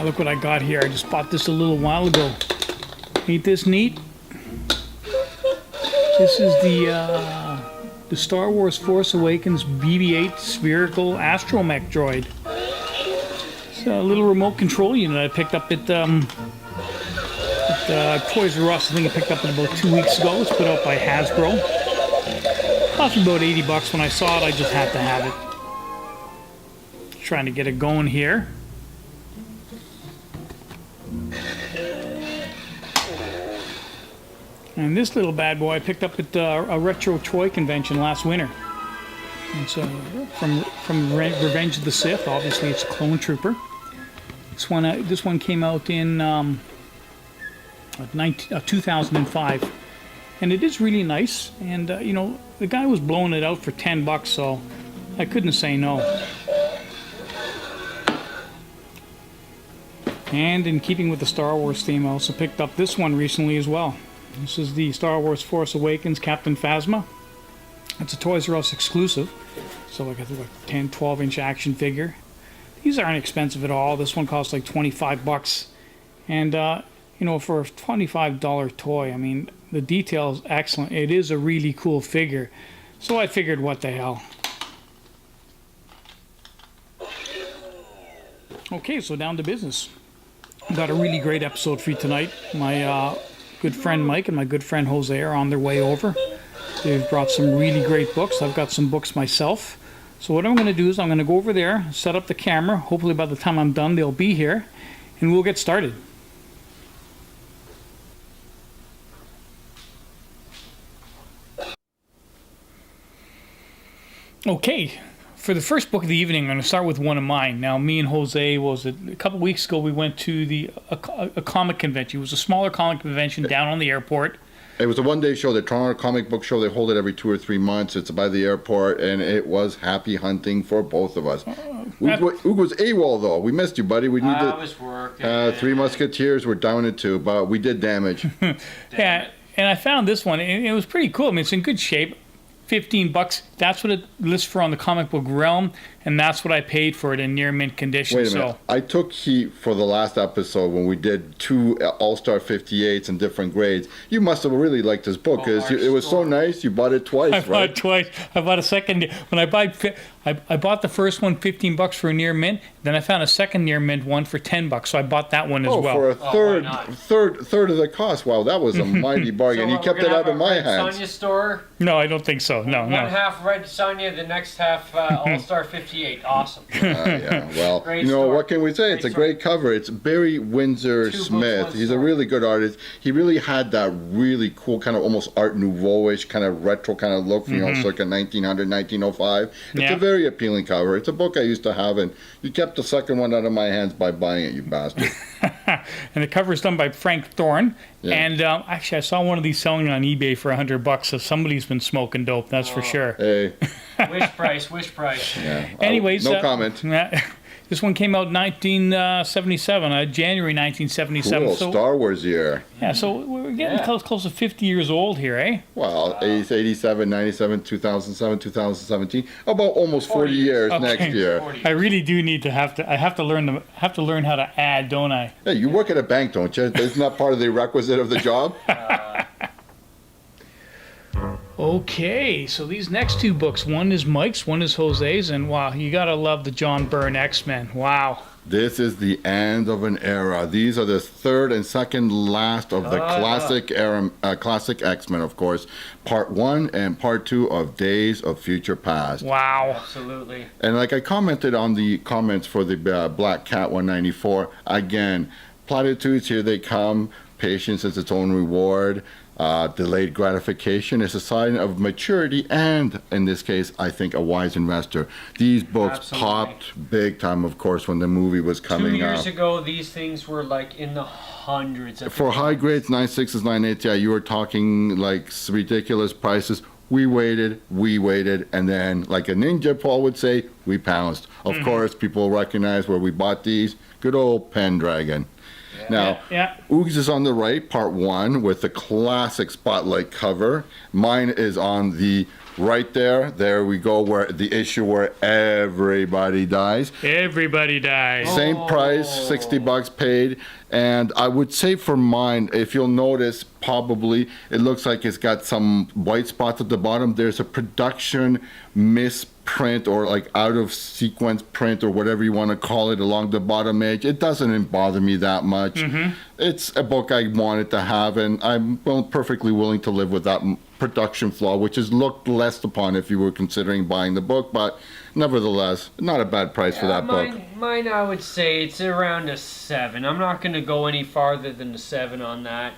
look what I got here. I just bought this a little while ago. Ain't this neat? This is the Star Wars Force Awakens BB-8 spherical astromech droid. It's a little remote control unit I picked up at Toys R Us. I think I picked up it about 2 weeks ago. It's put out by Hasbro. Cost me about $80 when I saw it. I just had to have it. Trying to get it going here. And this little bad boy I picked up at a retro toy convention last winter. It's from Revenge of the Sith. Obviously, it's a clone trooper. This one came out in 2005, and it is really nice. And you know, the guy was blowing it out for $10, so I couldn't say no. And in keeping with the Star Wars theme, I also picked up this one recently as well. This is the Star Wars Force Awakens Captain Phasma. It's a Toys R Us exclusive. So like a 10, 12-inch action figure. These aren't expensive at all. This one costs like $25. And, you know, for a $25 toy, I mean, the detail is excellent. It is a really cool figure. So I figured, what the hell. Okay, so down to business. Got a really great episode for you tonight. My good friend Mike and my good friend Jose are on their way over. They've brought some really great books. I've got some books myself. So what I'm going to do is I'm going to go over there, set up the camera. Hopefully by the time I'm done, they'll be here. And we'll get started. Okay. For the first book of the evening, I'm going to start with one of mine. Now, me and Jose, a couple weeks ago, we went to a comic convention. It was a smaller comic convention down on the airport. It was a one-day show, the Toronto Comic Book Show. They hold it every 2 or 3 months. It's by the airport, and it was happy hunting for both of us. Oog was AWOL, though. We missed you, buddy. I was working. Three Musketeers were down at 2, but we did damage. Yeah, and I found this one, and it was pretty cool. I mean, it's in good shape. $15. That's what it lists for on the Comic Book Realm, and that's what I paid for it in near mint condition. Wait a minute. I took heat for the last episode when we did 2 All-Star 58s in different grades. You must have really liked this book because it was so nice. You bought it twice, right? I bought it twice. I bought a second. When I bought the first one $15 for a near mint. Then I found a second near mint one for $10. So I bought that one as well. For a third of the cost. Wow, that was a mighty bargain. So you kept it out of my hands. Sonya store. No, I don't think so. No. One half Red Sonya, the next half All-Star 58. Awesome. Yeah. Well, Great you know, store. what can we say? It's a great cover. It's Barry Windsor Smith. He's a really good artist. He really had that really cool kind of almost Art Nouveau-ish kind of retro kind of look, you know, circa 1900, 1905. It's a very appealing cover. It's a book I used to have, and you kept the second one out of my hands by buying it, you bastard. And the cover is done by Frank Thorne. Yeah. And actually, I saw one of these selling on eBay for $100. So somebody's been smoking dope. That's for sure. Hey. Wish price. Yeah. Anyways, no comment. This one came out 1977, January 1977. Cool. So, Star Wars year. Yeah, so we're getting close to 50 years old here, eh? Well, 87, 97, 2007, 2017. About almost 40 years next year. 40. I really do need to have to learn how to add, don't I? Hey, you work at a bank, don't you? Isn't that part of the requisite of the job? Okay, so these next 2 books, one is Mike's, one is Jose's, and wow, you gotta love the John Byrne X-Men. Wow. This is the end of an era. These are the third and second last of the classic era, classic X-Men, of course. Part 1 and Part 2 of Days of Future Past. Wow. Absolutely. And like I commented on the comments for the Black Cat 194, again, platitudes, here they come. Patience is its own reward. Delayed gratification is a sign of maturity and, in this case, I think, a wise investor. These books popped big time, of course, when the movie was coming out. 2 years ago, these things were like in the hundreds. For high grades, 9.6s, 9.8s, yeah, you were talking like ridiculous prices. We waited, and then, like a ninja, Paul would say, we pounced. Of course, people recognize where we bought these. Good old Pendragon. Now, Yeah. Oogs is on the right, part 1, with the classic spotlight cover. Mine is on the right there. There we go, where the issue where everybody dies. Everybody dies. Same price, $60 paid. And I would say for mine, if you'll notice, probably it looks like it's got some white spots at the bottom. There's a production misprint or like out of sequence print or whatever you want to call it along the bottom edge. It doesn't bother me that much. It's a book I wanted to have, and I'm perfectly willing to live with that production flaw, which is looked less upon if you were considering buying the book, but nevertheless, not a bad price for that book. Mine, I would say it's around a 7. I'm not going to go any farther than a 7 on that.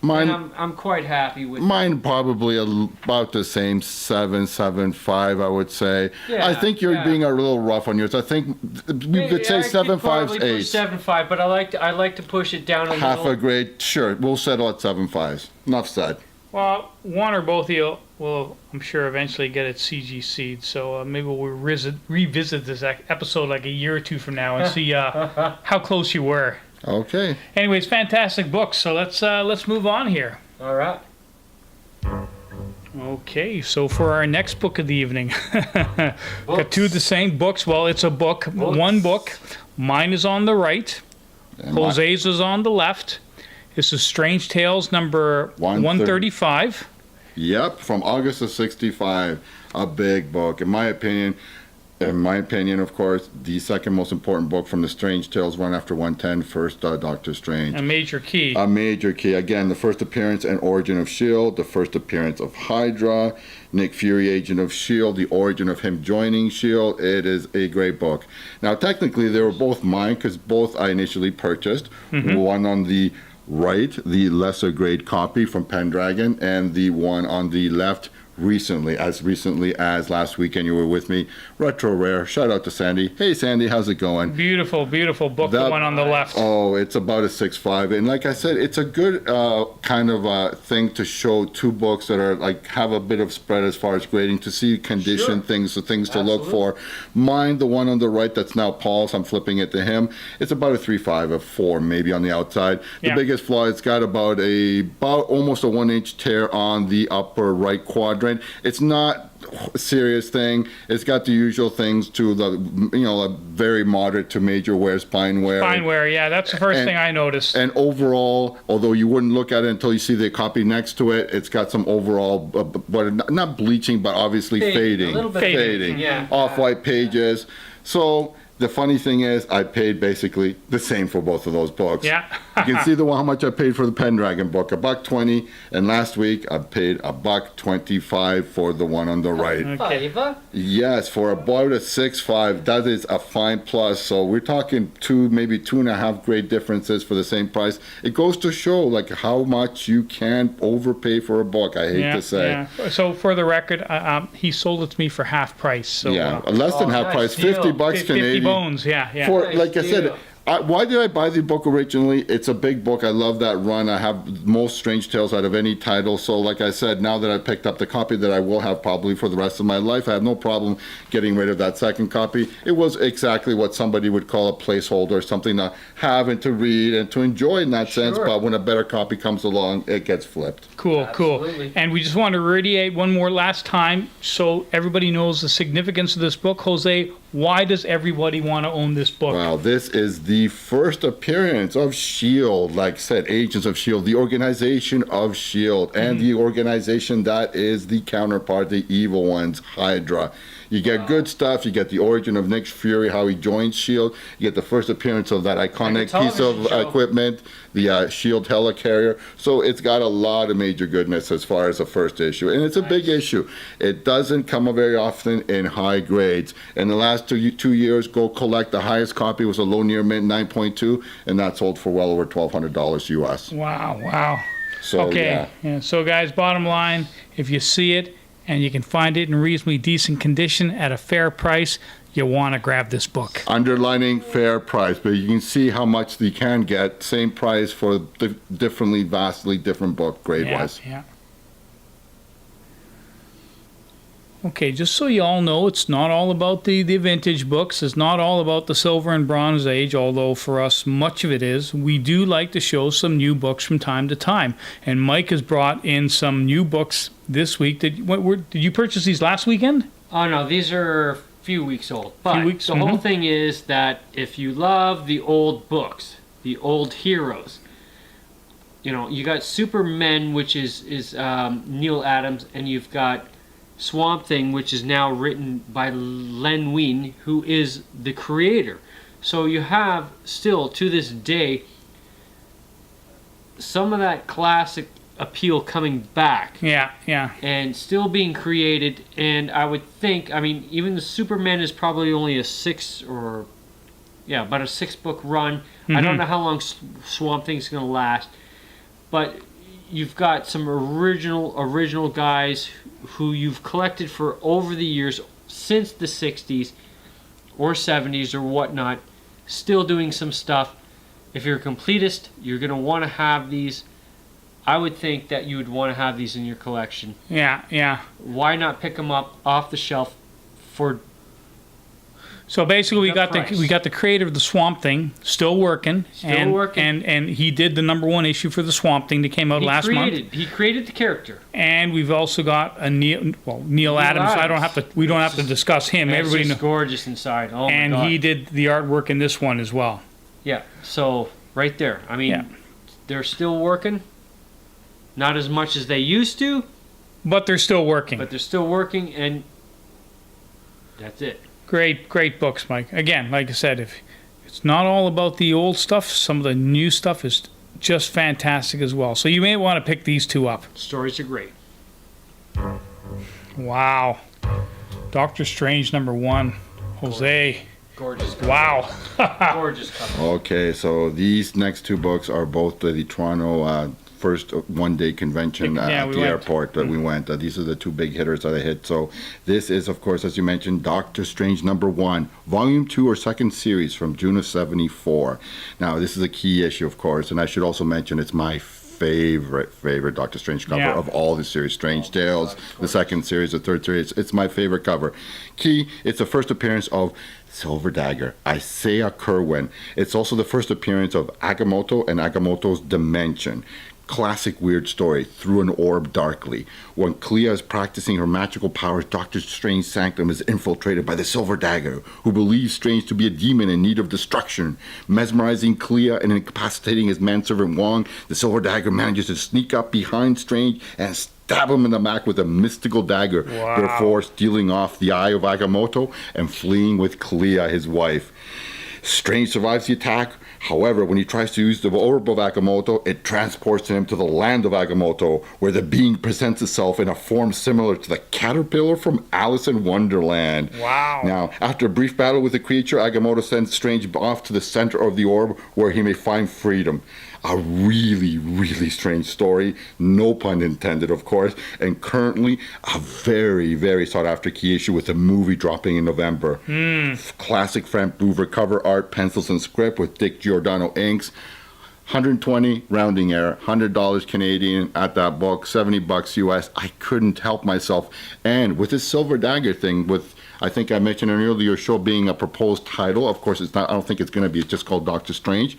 Mine, And I'm quite happy with Mine probably about the same 7.75, I would say. Yeah, I think you're yeah. being a little rough on yours. I think we could say 7.5's 8. 7.5, but I like to push it down a Half little. a grade, sure. We'll settle at 7.5's. Enough said. Well, one or both of you will, I'm sure, eventually get it CGC'd. So maybe we'll revisit this episode like a year or two from now and see how close you were. Okay. Anyways, fantastic books. So let's move on here. All right. Okay, so for our next book of the evening, got two of the same books. Well, it's a book, one book. Mine is on the right. And Jose's is on the left. This is Strange Tales number 135. Yep, from August of 65. A big book. In my opinion, of course, the second most important book from the Strange Tales run after 110, first Doctor Strange. A major key. A major key. Again, the first appearance and origin of S.H.I.E.L.D., the first appearance of Hydra, Nick Fury, agent of S.H.I.E.L.D., the origin of him joining S.H.I.E.L.D. It is a great book. Now, technically, they were both mine because both I initially purchased. One on the right, the lesser grade copy from Pendragon, and the one on the left recently as last weekend you were with me, Retro Rare. Shout out to Sandy. Hey Sandy, how's it going? Beautiful, beautiful book, the one on the left. Oh, it's about a 6.5, and like I said, it's a good kind of thing to show two books that are like have a bit of spread as far as grading to see condition things to look for. Mine, the one on the right that's now Paul's, I'm flipping it to him. It's about a 3.5, a 4 maybe on the outside. The biggest flaw, it's got about almost a 1-inch tear on the upper right quadrant. It's not a serious thing. It's got the usual things to a very moderate to major wear, spine wear. Spine wear, yeah, that's the first thing I noticed. And overall, although you wouldn't look at it until you see the copy next to it, it's got some overall, but not bleaching, but obviously fading. A little bit fading. Yeah. Off-white pages. So the funny thing is, I paid basically the same for both of those books. Yeah. You can see how much I paid for the Pendragon book, $1.20, and last week I paid $1.25 for the one on the right. Fiver? Yes, for about a 6.5, that is a fine plus. So we're talking maybe 2.5 grade differences for the same price. It goes to show like how much you can overpay for a book. I hate to say. Yeah. So for the record, he sold it to me for half price. So less than half nice price, deal. $50 50 Canadian. bones, yeah. For Nice like I said, deal. why did I buy the book originally? It's a big book. I love that run. I have most Strange Tales out of any title. So like I said, now that I picked up the copy that I will have probably for the rest of my life, I have no problem getting rid of that second copy. It was exactly what somebody would call a placeholder, something to have and to read and to enjoy in that sense. But when a better copy comes along, it gets flipped. Cool. Absolutely. And we just want to reiterate one more last time so everybody knows the significance of this book. Jose, why does everybody want to own this book? Wow, this is the first appearance of S.H.I.E.L.D., like I said, Agents of S.H.I.E.L.D., the organization of S.H.I.E.L.D., and the organization that is the counterpart, the evil ones, Hydra. You get good stuff. You get the origin of Nick Fury, how he joined S.H.I.E.L.D. You get the first appearance of that iconic piece of television show. equipment, the S.H.I.E.L.D. helicarrier. So it's got a lot of major goodness as far as the first issue. And it's a big issue. It doesn't come very often in high grades. In the last two years, go collect the highest copy was a low near mint 9.2, and that sold for well over $1,200 US. Wow. So, Okay. Yeah. So guys, bottom line, if you see it and you can find it in reasonably decent condition at a fair price, you want to grab this book. Underlining fair price, but you can see how much you can get, same price for vastly different book grade-wise. Yeah. Okay, just so you all know, it's not all about the vintage books. It's not all about the Silver and Bronze Age, although for us, much of it is. We do like to show some new books from time to time. And Mike has brought in some new books this week. Did you purchase these last weekend? Oh no, these are a few weeks old. But weeks, the whole thing is that if you love the old books, the old heroes, you know, you got Superman, which is Neil Adams, and you've got Swamp Thing, which is now written by Len Wein, who is the creator. So you have still, to this day, some of that classic appeal coming back. Yeah, yeah. And still being created, and I would think, I mean, even the Superman is probably only about a 6-book run. I don't know how long Swamp Thing's going to last, but you've got some original guys who you've collected for over the years, since the 60s or 70s or whatnot, still doing some stuff. If you're a completist, you're going to want to have these. I would think that you would want to have these in your collection. Yeah, yeah. Why not pick them up off the shelf for? So basically, we That got price. the creator of the Swamp Thing still working, and he did the #1 issue for the Swamp Thing that came out last month. He created the character. And we've also got a Neil Adams. We don't have to discuss him. And Everybody it's knows. just gorgeous inside. Oh And my God. he did the artwork in this one as well. Yeah. So right there. I mean, Yeah. they're still working. Not as much as they used to, But they're still working. but they're still working, and that's it. Great books, Mike. Again, like I said, if it's not all about the old stuff, some of the new stuff is just fantastic as well. So you may want to pick these two up. Stories are great. Wow. Doctor Strange #1. Jose. Gorgeous cover. Wow. Gorgeous cover. Okay, so these next two books are both the Toronto first one-day convention Yeah, at we the went. airport that we went. These are the two big hitters that I hit. So this is, of course, as you mentioned, Doctor Strange #1, Volume 2 or second series from June of '74. Now, this is a key issue, of course, and I should also mention it's my favorite Doctor Strange cover Yeah. of all the series. Strange Tales, the second series, the third series. It's my favorite cover. Key, it's the first appearance of Silver Dagger, Isaiah Kerwin. It's also the first appearance of Agamotto and Agamotto's Dimension. Classic weird story, Through an Orb Darkly. When Clea is practicing her magical powers, Doctor Strange's sanctum is infiltrated by the Silver Dagger, who believes Strange to be a demon in need of destruction. Mesmerizing Clea and incapacitating his manservant Wong, the Silver Dagger manages to sneak up behind Strange and stab him in the back with a mystical dagger, Wow. therefore stealing off the eye of Agamotto and fleeing with Clea, his wife. Strange survives the attack. However, when he tries to use the orb of Agamotto, it transports him to the land of Agamotto, where the being presents itself in a form similar to the caterpillar from Alice in Wonderland. Wow. Now, after a brief battle with the creature, Agamotto sends Strange off to the center of the orb, where he may find freedom. A really strange story, no pun intended, of course, and currently a very sought after key issue with a movie dropping in November. Classic Frank Boover cover art, pencils and script with Dick Giordano inks. 120 rounding error, $100 Canadian at that book, $70 US. I couldn't help myself. And with this Silver Dagger thing, with I think I mentioned in an earlier show being a proposed title. Of course, it's not. I don't think it's going to be. It's just called Doctor Strange.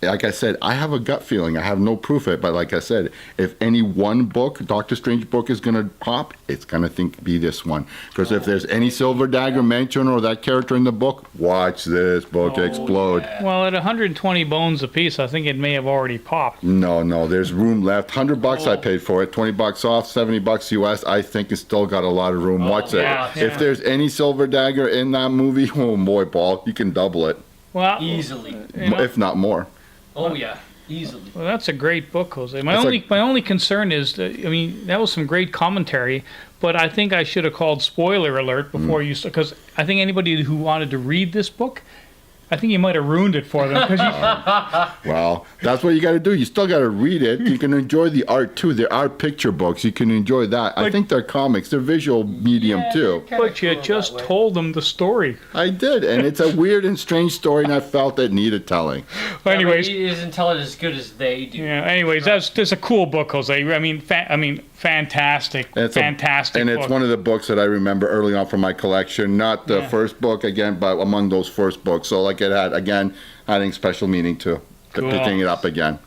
Like I said, I have a gut feeling. I have no proof of it, but like I said, if any one book, Doctor Strange book, is going to pop, it's going to be this one. Because if there's any Silver Dagger mention or that character in the book, watch this book explode. Well, at 120 bones apiece, I think it may have already popped. No, there's room left. $100 I paid for it, $20 off, $70 US. I think it's still got a lot of room. Watch it. yeah, If yeah. there's any Silver Dagger in that movie, oh boy, Paul, you can double it, Well, Easily. you know, if not more. Oh yeah, easily. well, that's a great book, Jose. My It's my only concern is that, I mean, that was some great commentary, but I think I should have called spoiler alert before you, because I think anybody who wanted to read this book I think you might have ruined it for them. 'Cause you, Well, that's what you got to do. You still got to read it. You can enjoy the art too. There are picture books. You can enjoy that. I think they're comics. They're visual medium too. but you just told them the story. I did, and it's a weird and strange story, and I felt it needed telling. Well, anyways, he doesn't tell it as good as they do. yeah. Anyways, that's a cool book, Jose. I mean, fantastic, And fantastic. and it's book. one of the books that I remember early on from my collection. Not the Yeah. first book again, but among those first books. So like it had again adding special meaning to Cool. picking it up again.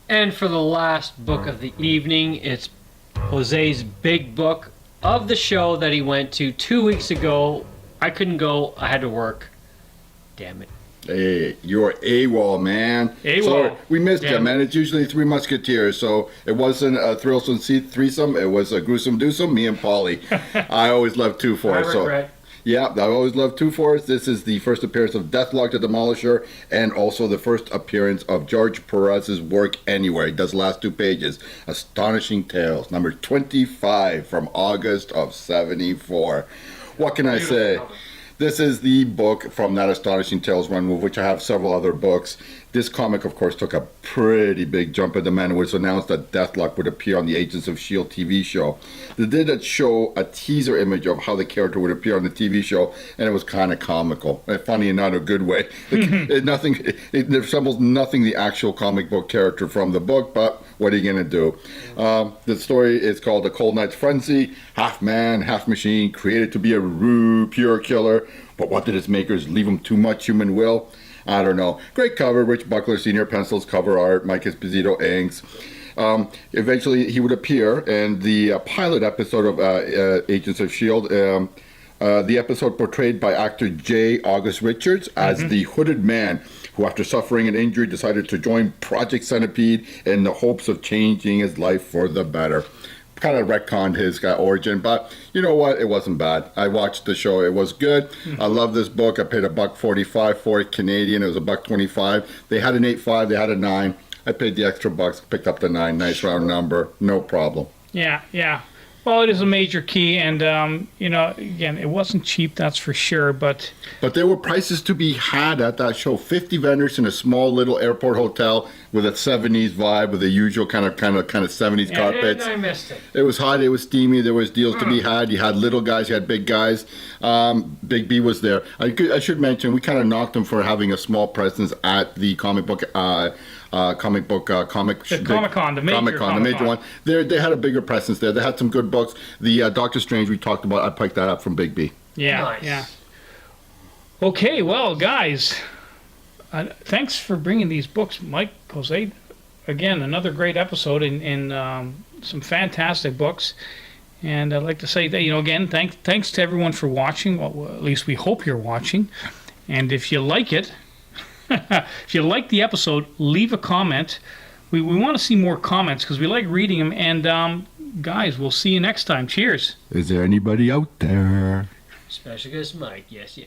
And for the last book of the evening, it's Jose's big book of the show that he went to 2 weeks ago. I couldn't go. I had to work. Damn it. Hey, you're AWOL, man. AWOL. Sorry, we missed you, Damn. man. It's usually Three Musketeers, so it wasn't a Thrillsome Threesome. It was a Gruesome Dewsome, me and Polly. I always loved Two I Force. So regret. yeah, I always loved Two Force. This is the first appearance of Deathlock the Demolisher, and also the first appearance of George Perez's work anywhere. He does the last 2 pages. Astonishing Tales, number 25 from August of '74. What can I say? This is the book from that Astonishing Tales run, with which I have several other books. This comic, of course, took a pretty big jump at the man. It was announced that Deathlock would appear on the Agents of S.H.I.E.L.D. TV show. They did show a teaser image of how the character would appear on the TV show, and it was kind of comical. Funny in not a good way. It resembles nothing the actual comic book character from the book, but what are you going to do? The story is called The Cold Night's Frenzy. Half man, half machine, created to be a pure killer. But what did its makers leave him too much human will? I don't know. Great cover, Rich Buckler, Senior Pencils, cover art, Mike Esposito inks. Eventually, he would appear in the pilot episode of Agents of S.H.I.E.L.D., the episode portrayed by actor J. August Richards as the hooded man who, after suffering an injury, decided to join Project Centipede in the hopes of changing his life for the better. Kind of retconned his origin, but you know what? It wasn't bad. I watched the show. It was good. I love this book. I paid $1.45 for it Canadian. It was $1.25. They had an 8.5. They had a 9. I paid the extra bucks. Picked up the 9. Nice round number. No problem. Yeah. Well, it is a major key, and again, it wasn't cheap, that's for sure. But there were prices to be had at that show. 50 vendors in a small little airport hotel with a 70s vibe, with the usual kind of 70s carpets. And I missed it. It was hot. It was steamy. There was deals to be had. You had little guys. You had big guys. Big B was there. I should mention we kind of knocked him for having a small presence at the comic book. Comic-Con, the major the major one. They had a bigger presence there. They had some good books. The Doctor Strange we talked about, I picked that up from Big B. yeah. Nice. Okay, well, guys, thanks for bringing these books, Mike, Jose. Again, another great episode in some fantastic books. And I'd like to say that, again, thanks to everyone for watching. Well, at least we hope you're watching. And if you like it, if you like the episode, leave a comment. We want to see more comments because we like reading them. And guys, we'll see you next time. Cheers. Is there anybody out there? Special guest Mike. Yes.